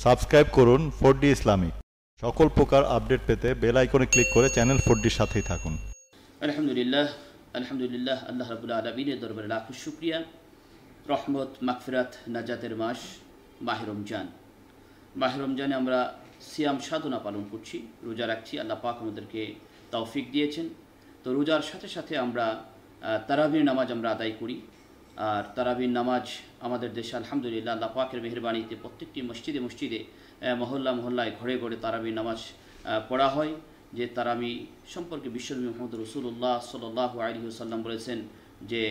Subscribe করুন 4D Islamic. সকল প্রকার আপডেট পেতে বেল আইকনে ক্লিক করে চ্যানেল 4Dর সাথেই থাকুন। আলহামদুলিল্লাহ আলহামদুলিল্লাহ, আল্লাহ রাব্বুল আলামিনের দরবারে লাখ শুকরিয়া। রহমত, মাগফিরাত, নাজাতের মাস মাহে রমজান। মাহে রমজানে আমরা সিয়াম সাধনা পালন করছি, রোজা রাখছি। আল্লাহ পাক আমাদেরকে তৌফিক দিয়েছেন। তো রোজার সাথে সাথে আমরা তারাবির নামাজ আমরা আদায় করি। আর তারাবির নামাজ আমাদের দেশে আলহামদুলিল্লাহ আল্লাহ পাকের মেহেরবানিতে প্রত্যেকটি মসজিদে মসজিদে, মহল্লা মহল্লায়, ঘরে ঘরে তারাবির নামাজ পড়া হয়। যে তারাবি সম্পর্কে বিশ্বনবী মুহাম্মদ রাসূলুল্লাহ সাল্লাল্লাহু আলাইহি ওয়াসাল্লাম বলেছেন যে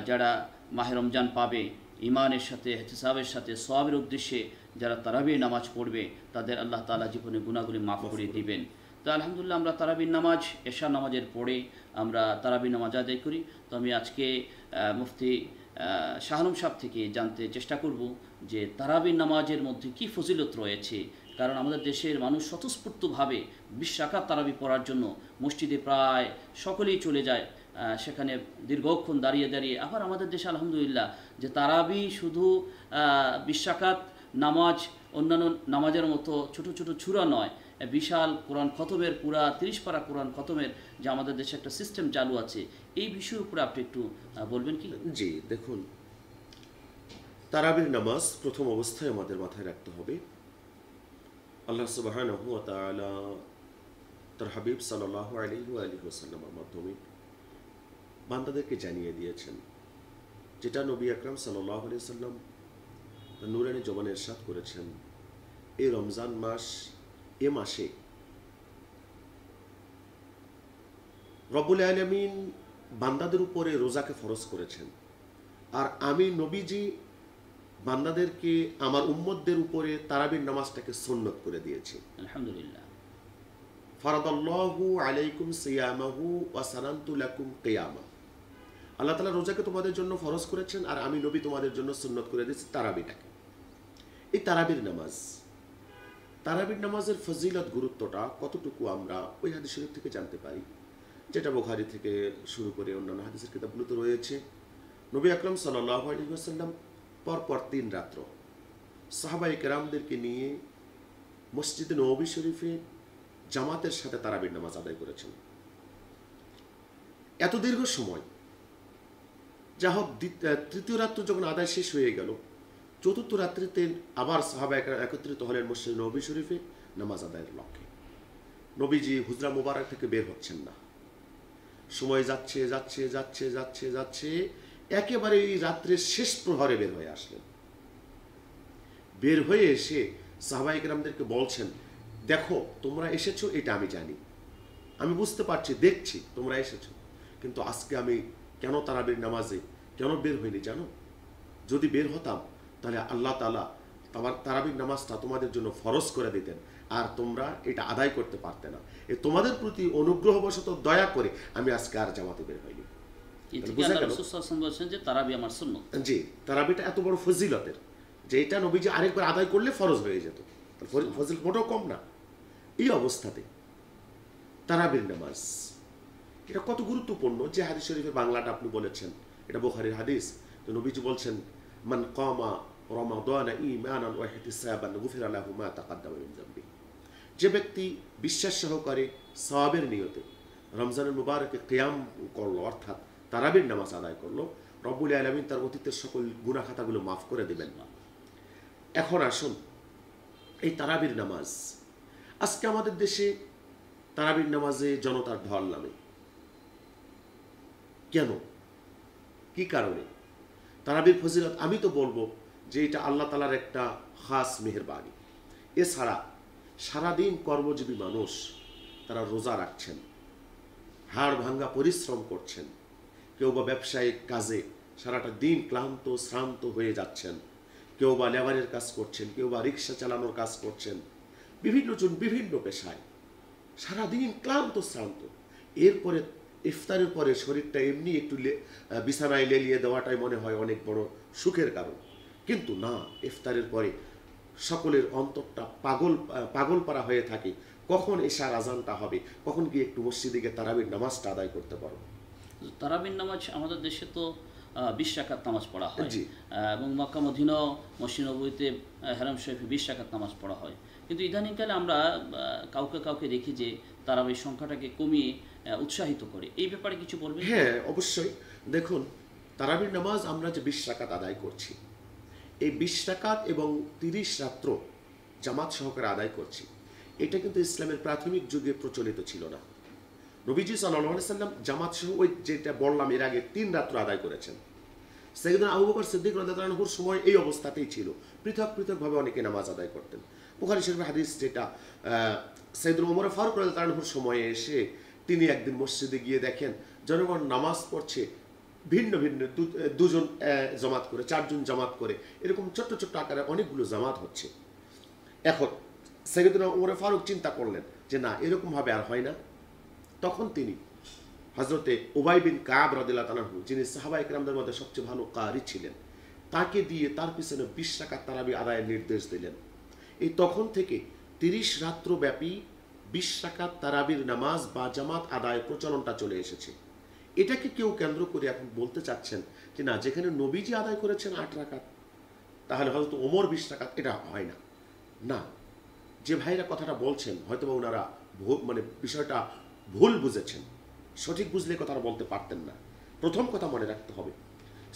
যারা মাহে রমজান পাবে, ইমানের সাথে, ইহতিসাবের সাথে, সওয়াবের উদ্দেশ্যে যারা তারাবির নামাজ পড়বে, তাদের আল্লাহ তাআলা জীবনে গুনাহগুলি মাফ করে দিবেন। তো আলহামদুলিল্লাহ আমরা তারাবির নামাজ এশা নামাজের পরে আমরা তারাবির নামাজ আদায় করি। তো আমি আজকে মুফতি শাহ আলম সাহেব থেকে জানতে চেষ্টা করব যে তারাবির নামাজের মধ্যে কি ফজিলত রয়েছে। কারণ আমাদের দেশের মানুষ স্বতঃস্ফূর্তভাবে 20 রাকাত তারাবি পড়ার জন্য মসজিদে প্রায় সকলেই চলে যায়, সেখানে দীর্ঘক্ষণ দাঁড়িয়ে দাঁড়িয়ে। আবার আমাদের দেশে আলহামদুলিল্লাহ যে তারাবি শুধু 20 রাকাত নামাজ অন্যান্য নামাজের মতো ছোট ছোট ছুরা নয়, বিশাল কোরআন খতমের, পুরা 30 পারা কোরআন খতমের যে আমাদের দেশে একটা সিস্টেম চালু আছে, এই বিষয়ের উপরে আপনি একটু বলবেন কি? জি, দেখুন, তারাবির নামাজ প্রথম অবস্থায় আমাদের মাথায় রাখতে হবে আল্লাহ সুবহানাহু ওয়া তাআলা তার হাবিব সাল্লাল্লাহু আলাইহি ওয়াসাল্লামের মাধ্যমে বান্দাদেরকে জানিয়ে দিয়েছেন, যেটা নবী আকরাম সাল্লাল্লাহু আলাইহি ওয়াসাল্লাম নূরানী জবানে ইরশাদ করেছেন। এই রমজান মাস, এ মাসে রব্বুল আলামিন বান্দাদের উপরে রোজাকে ফরজ করেছেন। আর আমি নবীজি বান্দাদেরকে, আমার উম্মতদের উপরে তারাবির নামাজটাকে সুন্নত করে দিয়েছি। আলহামদুলিল্লাহ। ফারাদাল্লাহু আলাইকুম সিয়ামাহু ওয়া সানানতু লাকুম কিয়ামা। আল্লাহ তাআলা রোজাকে তোমাদের জন্য ফরজ করেছেন, আর আমি নবী তোমাদের জন্য সুন্নত করে দিয়েছি তারাবিটাকে। এই তারাবির নামাজের ফজিলত, গুরুত্বটা কতটুকু আমরা ওই হাদিস শরীফ থেকে জানতে পারি, যেটা বুখারী থেকে শুরু করে অন্যান্য হাদিসের কিতাবগুলোতে রয়েছে। নবী আকরাম সাল্লাল্লাহু আলাইহি ওয়াসাল্লাম পরপর 3 রাত্র সাহাবায়ে কেরামদেরকে নিয়ে মসজিদে নববী শরীফে জামাতের সাথে তারাবির নামাজ আদায় করেছেন। এত দীর্ঘ সময়, যা হোক, তৃতীয় রাত্র যখন আদায় শেষ হয়ে গেল, চতুর্থ রাত্রিতে আবার সাহাবায়ে কেরাম একত্রিত হলেন মসজিদে নববী শরীফে নামাজ আদায়ের লক্ষ্যে। নবীজি হুজরা মুবারক থেকে বের হচ্ছেন না। সময় যাচ্ছে যাচ্ছে যাচ্ছে যাচ্ছে যাচ্ছে, একেবারে এই রাত্রের শেষ প্রহরে বের হয়ে আসলেন। বের হয়ে এসে সাহাবায়ে কেরামদেরকে বলছেন, দেখো, তোমরা এসেছো এটা আমি জানি, আমি বুঝতে পারছি, দেখছি তোমরা এসেছো, কিন্তু আজকে আমি কেন তারাবির নামাজে কেন বের হইনি জানো? যদি বের হতাম তাহলে আল্লাহ তাআলা তারাবির নামাজটা তোমাদের জন্য ফরজ করে দিতেন, আর তোমরা এটা আদায় করতে পারতে না। তোমাদের প্রতি অনুগ্রহবশত দয়া করে আমি আজকে আর জামাতে বের হইনি। জি, তারাবিটা এত বড় ফজিলতের যে এটা নবীজি আরেকবার আদায় করলে ফরজ হয়ে যেত, ফজিলত মোটেও কম না। এই অবস্থাতে তারাবির নামাজ এটা কত গুরুত্বপূর্ণ, যে হাদিস শরীফে বাংলাটা আপনি বলেছেন, এটা বুখারীর হাদিস। তো নবীজি বলছেন, মান কামা রমাদানা ঈমানান ওয়া ইহতিসাবান গুফিরা লাহু মা তাকাদ্দামা মিন যামবি। যে ব্যক্তি বিশ্বাস সহকারে সওয়াবের নিয়তে রমজানুল মুবারকে কিয়াম করলো, অর্থাৎ তারাবির নামাজ আদায় করলো, রব্বুল আলামিন তার অতীতের সকল গুনাহ খাতাগুলো মাফ করে দিবেন। এখন আসুন, এই তারাবির নামাজ, আজকে আমাদের দেশে তারাবির নামাজে জনতার ঢল নামে। কেন, কি কারণে? তারাবির ফজিলত আমি তো বলবো যে এটা আল্লাহ তাআলার একটা খাস মেহেরবানি। এছাড়া সারাদিন কর্মজীবী মানুষ, তারা রোজা রাখছেন, হাড় ভাঙ্গা পরিশ্রম করছেন, কেউ বা ব্যবসায়িক কাজে সারাটা দিন ক্লান্ত শ্রান্ত হয়ে যাচ্ছেন, কেউ বা লেবারের কাজ করছেন, কেউ বা রিক্সা চালানোর কাজ করছেন, বিভিন্ন জন বিভিন্ন পেশায় সারাদিন ক্লান্ত শ্রান্ত। এরপরে ইফতারের পরে শরীরটা এমনি একটু বিছানায় লেলিয়ে দেওয়াটাই মনে হয় অনেক বড় সুখের কারণ, কিন্তু না, ইফতারের পরে সকলের অন্তরটা পাগল পারা হয়ে থাকে, কখন এশার আজানটা হবে, কখন গিয়ে একটু মসজিদে গিয়ে তারাবির নামাজটা আদায় করতে পারো। তারাবির নামাজ আমাদের দেশে তো 20 রাকাত নামাজ পড়া হয়, জি। এবং মক্কা মদিনা মসজিদ নববীতে হারাম শরীফে 20 রাকাত নামাজ পড়া হয়। কিন্তু ইদানিংকালে আমরা কাউকে কাউকে দেখি যে তারা ওই সংখ্যাটাকে কমিয়ে উৎসাহিত করে। এই ব্যাপারে কিছু বলবেন? হ্যাঁ, অবশ্যই। দেখুন, তারাবির নামাজ আমরা যে 20 রাকাত আদায় করছি, এই 20 রাকাত এবং 30 রাত্র জামাত সহকারে আদায় করছি, এটা কিন্তু ইসলামের প্রাথমিক যুগে প্রচলিত ছিল না। নবীজি সাল্লাল্লাহু আলাইহি সাল্লাম জামাত সহ ওই যেটা বললাম এর আগে 3 রাত্র আদায় করেছেন। সাইয়েদনা আবু বকর সিদ্দিক রাদিয়াল্লাহু আনহুর সময় এই অবস্থাতেই ছিল, পৃথক পৃথকভাবে অনেকে নামাজ আদায় করতেন। বুখারী শরীফের হাদিস যেটা, সাইয়েদনা ওমর ফারুক রাদিয়াল্লাহু আনহুর সময়ে এসে তিনি একদিন মসজিদে গিয়ে দেখেন জনগণ নামাজ পড়ছে ভিন্ন ভিন্ন, দুজন জামাত করে, 4 জন জামাত করে, এরকম ছোট্ট ছোট্ট আকারে অনেকগুলো জামাত হচ্ছে। এখন সাইয়েদনা ওমর ফারুক চিন্তা করলেন যে না, এরকম ভাবে আর হয় না। তখন তিনি হযরতে উবাই বিন কাব রাদিয়াল্লাহু তাআলা, যিনি সাহাবায়ে কেরামদের মধ্যে সবচেয়ে ভালো কারি ছিলেন, তাকে দিয়ে তার পিছনে 20 রাকাত তারাবি আদায়ের নির্দেশ দিলেন। এই তখন থেকে 30 রাত্র ব্যাপী 20 রাকাত তারাবির নামাজ বা জামাত আদায় প্রচলনটা চলে এসেছে। এটাকে কেউ কেন্দ্র করে এখন বলতে চাচ্ছেন যে না, যেখানে নবীজি আদায় করেছেন 8 রাকাত, তাহলে হয়তো ওমর 20 রাকাত, এটা হয় না। না, যে ভাইরা কথাটা বলছেন হয়তো বা ওনারা মানে বিষয়টা ভুল বুঝেছেন, সঠিক বুঝলে কথাটা বলতে পারতেন না। প্রথম কথা মনে রাখতে হবে,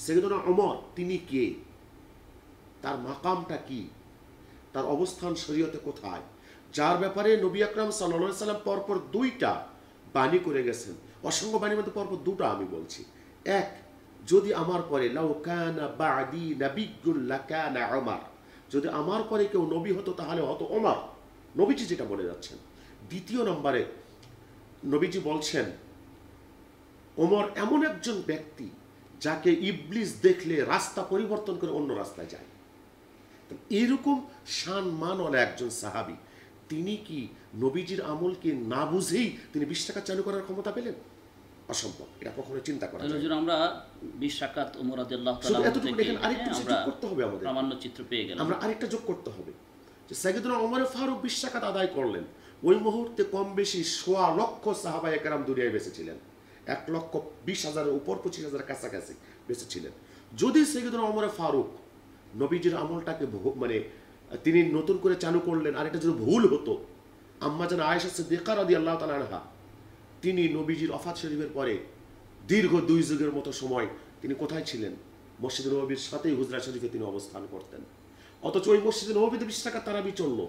সাইয়েদনা ওমর তিনি কে, তার মাকামটা কি, তার অবস্থান শরীয়তে কোথায়, যার ব্যাপারে নবী আকরাম সাল্লাল্লাহু আলাইহি সাল্লাম পরপর 2টা বাণী করে গেছেন। অসংখ্য বাণীর মধ্যে পরপর 2টা আমি বলছি। এক, যদি আমার পরে লাউ কানা বাদি নাবিয়্যুন লাকানা ওমর, যদি আমার পরে কেউ নবী হতো তাহলে হতো ওমর, নবীজি যেটা বলে যাচ্ছেন। দ্বিতীয় নম্বরে নবীজি বলছেন ওমর এমন একজন ব্যক্তি যাকে ইবলিস দেখলে রাস্তা পরিবর্তন করে অন্য রাস্তায় যায়। এরকম সম্মানওয়ালা একজন সাহাবী, তিনি কি নবীজির আমলকে না বুঝেই তিনি 20 টাকা চালু করার ক্ষমতা পেলেন? অসম্ভব, এটা কখনো চিন্তা করা যায় না। আমরা 20 রাকাত ওমর রাদিয়াল্লাহু তাআলা থেকে আরেকটু যোগ করতে হবে আমাদের, প্রামাণ্য চিত্র পেয়ে গেলাম। আমরা আরেকটা যোগ করতে হবে যে সাইয়েদনা ওমর ফারুক 20 রাকাত আদায় করলেন, ওই মুহূর্তে কম বেশি 1.25 লক্ষ সাহাবায়ে কেরাম দুনিয়ায় বেঁচে ছিলেন। 1,20,000-এর উপর, 25,000-এর কাছাকাছি বেঁচে ছিলেন। যদি সাইয়েদনা ওমর ফারুক নবীজির আমলটাকে মানে তিনি নতুন করে চালু করলেন, আর এটা যদি ভুল হতো, আম্মা জান আয়েশা সিদ্দিকা রাদিয়াল্লাহু তাআলা আনহা তিনি নবীজির ওফাত শরীফের পরে দীর্ঘ 2 যুগের মতো সময় তিনি কোথায় ছিলেন? মসজিদ নববীর সাথেই হুজরা শরীফে তিনি অবস্থান করতেন। অথচ ওই মসজিদ নববীতে 20 টাকা তারাবি চললো।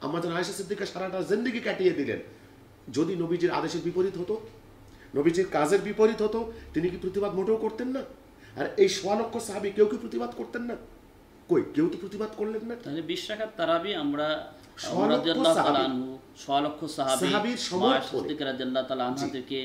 আম্মা জান আয়েশা সিদ্দিকা সারাটা জিন্দেগি কাটিয়ে দিলেন। যদি নবীজির আদেশের বিপরীত হতো, নবীজির কাজের বিপরীত হতো, তিনি কি প্রতিবাদ মোটেও করতেন না? আর এই 1.25 লক্ষ সাহাবী কেউ কি প্রতিবাদ করতেন না? কই, কেউ তো প্রতিবাদ করলেন না। তাহলে 20 রাকাত তারাবি আমরা ওমর রাদিয়াল্লাহু তাআলা আনহু, 1.25 লক্ষ সাহাবীর সিদ্দিক রাদিয়াল্লাহু তাআলা আনহু থেকে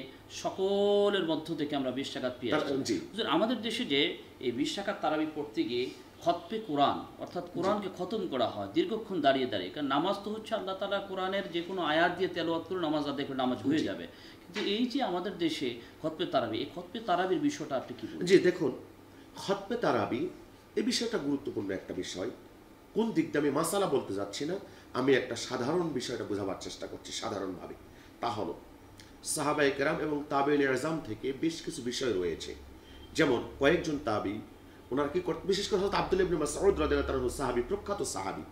সকলের মধ্য থেকে আমরা 20 রাকাত পেয়ে আসছি। আমাদের দেশে যে এই 20 রাকাত তারাবি পড়তে গিয়ে খতমে কোরআন, অর্থাৎ কোরআনকে খতম করা হয় দীর্ঘক্ষণ দাঁড়িয়ে দাঁড়িয়ে, কারণ নামাজ তো হচ্ছে আল্লাহ তাআলা কোরআনের যে কোনো আয়াত দিয়ে তেলাওয়াত করে নামাজ আদায় করে নামাজ হয়ে যাবে, কিন্তু এই যে আমাদের দেশে খতমে তারাবি, এই খতমে তারাবির বিষয়টা আপনি কি বলবেন? জি দেখুন, খতমে তারাবি এই বিষয়টা গুরুত্বপূর্ণ একটা বিষয়। কোন দিক দিয়ে আমি মাসালা বলতে যাচ্ছি না, আমি একটা সাধারণ বিষয়টা বোঝাবার চেষ্টা করছি সাধারণভাবে। তা হলো সাহাবায়ে কেরাম এবং তাবেঈন আযম থেকে বেশ কিছু বিষয় রয়েছে, যেমন কয়েকজন তাবী ওনারা কি করতেন, বিশেষ করে হযরত আব্দুল্লাহ ইবনে মাসউদ রাদিয়াল্লাহু তাআলা সাহাবী, প্রখ্যাত সাহাবী,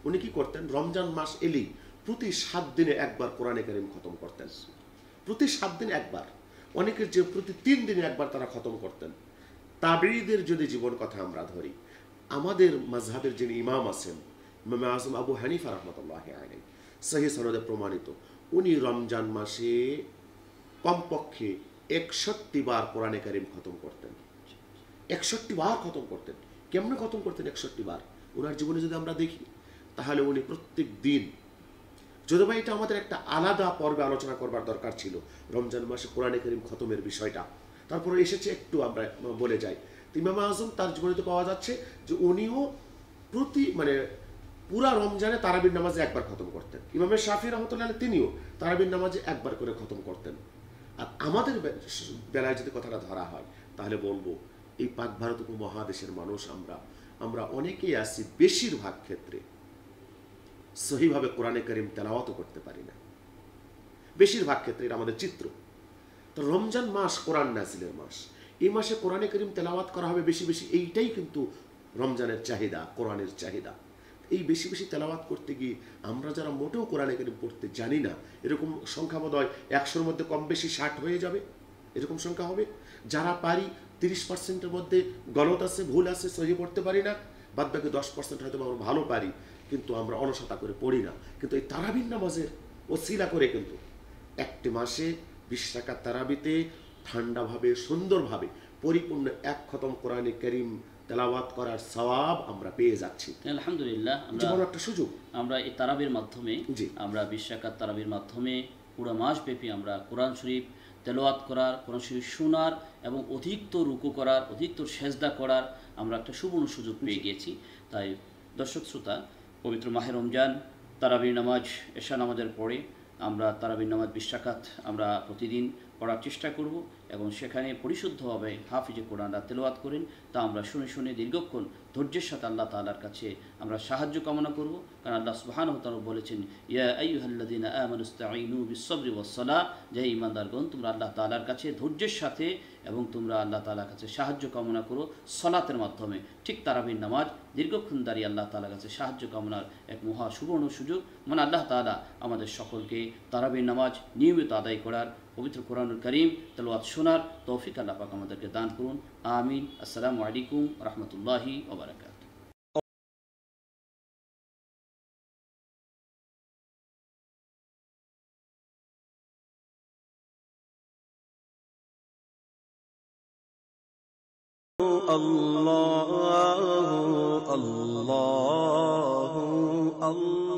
উনি কি করতেন, রমজান মাস এলেই প্রতি 7 দিনে একবার কোরআনে কারীম খতম করতেন। প্রতি 7 দিনে একবার, অনেকের যে প্রতি 3 দিনে একবার তারা খতম করতেন। তাবেঈদের যদি জীবন কথা আমরা ধরি, আমাদের মাযহাবের যিনি ইমাম আছেন, ইমাম আযম আবু হানিফা রাহমাতুল্লাহি আলাইহি, সহিহ সনদে প্রমাণিত, উনি রমজান মাসে কমপক্ষে 61 বার কোরআনে কারীম খতম করতেন। 61 বার খতম করতেন। কেমনে খতম করতেন 61 বার? ওনার জীবনে যদি আমরা দেখি তাহলে উনি প্রত্যেক দিন, যদিও এটা আমাদের একটা আলাদা পর্বে আলোচনা করবার দরকার ছিল রমজান মাসে কোরআনে কারীম খতমের বিষয়টা, তারপরে এসেছে একটু আমরা বলে যাই। ইমাম আযম তার জীবনে তো পাওয়া যাচ্ছে যে উনিও প্রতি পুরা রমজানে তারাবির নামাজে একবার খতম করতেন। ইমাম শাফি রাহমাতুল্লাহ আলাইহি তিনিও তারাবির নামাজে একবার করে খতম করতেন। আর আমাদের বেলায় যদি কথাটা ধরা হয় তাহলে বলবো এই পাক ভারত উপমহাদেশের মানুষ আমরা অনেকেই আছি বেশিরভাগ ক্ষেত্রে সহিভাবে কোরআনে কারীম তেলাওয়াত করতে পারি না। বেশিরভাগ ক্ষেত্রে এটা আমাদের চিত্র। তো রমজান মাস কোরআন নাজিলের মাস, এই মাসে কোরআনে কারীম তেলাওয়াত করা হবে বেশি বেশি, এইটাই কিন্তু রমজানের চাহিদা, কোরআনের চাহিদা। এই বেশি বেশি তেলাওয়াত করতে গিয়ে আমরা যারা মোটেও কোরআনে কারীম পড়তে জানি না, এরকম সংখ্যা বোধহয় 100-র মধ্যে কম বেশি 60 হয়ে যাবে, এরকম সংখ্যা হবে। যারা পারি 30%-এর মধ্যে গলত আছে, ভুল আছে, সহি পড়তে পারি না, বাদ বাকি 10% হয়তো আমরা ভালো পারি, কিন্তু আমরা অলসতা করে পড়ি না। কিন্তু এই তারাবির নামাজের ওসিলা করে কিন্তু একটি মাসে 20 রাকাত তারাবিতে ঠান্ডাভাবে সুন্দরভাবে পরিপূর্ণ এক খতম কোরআনে কারীম তেলাওয়াত করার সওয়াব আমরা পেয়ে যাচ্ছি। আলহামদুলিল্লাহ, বড় একটা সুযোগ। আমরা এই তারাবির মাধ্যমে, জি, আমরা 20 রাকাত তারাবির মাধ্যমে পুরো মাস ব্যাপী আমরা কোরআন শরীফ তেলাওয়াত করার, কোরআন শরীফ শোনার এবং অধিকতর রুকু করার, অধিকতর সেজদা করার আমরা একটা সুবর্ণ সুযোগ পেয়ে গিয়েছি। তাই দর্শক শ্রোতা, পবিত্র মাহে রমজান তারাবির নামাজ, এশা নামাজের পরে আমরা তারাবির নামাজ 20 রাকাত আমরা প্রতিদিন পড়ার চেষ্টা করব এবং সেখানে পরিশুদ্ধভাবে হাফিজে কোরআনরা তেলাওয়াত করেন তা আমরা শুনে শুনে দীর্ঘক্ষণ ধৈর্যের সাথে আল্লাহ তাআলার কাছে আমরা সাহায্য কামনা করব। কারণ আল্লাহ সুবহানাহু ওয়া তাআলা বলেছেন, ইয়া আইয়ুহাল্লাযীনা আমানু ইসতাঈনু বিস-সাবরি ওয়াস-সালাহ, যে ঈমানদারগণ তোমরা আল্লাহ তাআলার কাছে ধৈর্যের সাথে এবং তোমরা আল্লাহ তাআলার কাছে সাহায্য কামনা করো সালাতের মাধ্যমে। ঠিক তারাবির নামাজ দীর্ঘক্ষণ দাঁড়িয়ে আল্লাহ তাআলার কাছে সাহায্য কামনার এক মহা সুবর্ণ সুযোগ। মানে আল্লাহ তাআলা আমাদের সকলকে তারাবির নামাজ নিয়মিত আদায় করার, পবিত্র কোরআনুল কারীম তেলাওয়াত শোনার তৌফিক আল্লাহ পাক আমাদেরকে দান করুন। আমিন। আসসালামু আলাইকুম ওয়া রাহমাতুল্লাহি ওয়া বারাকাতুহু। الله الله الله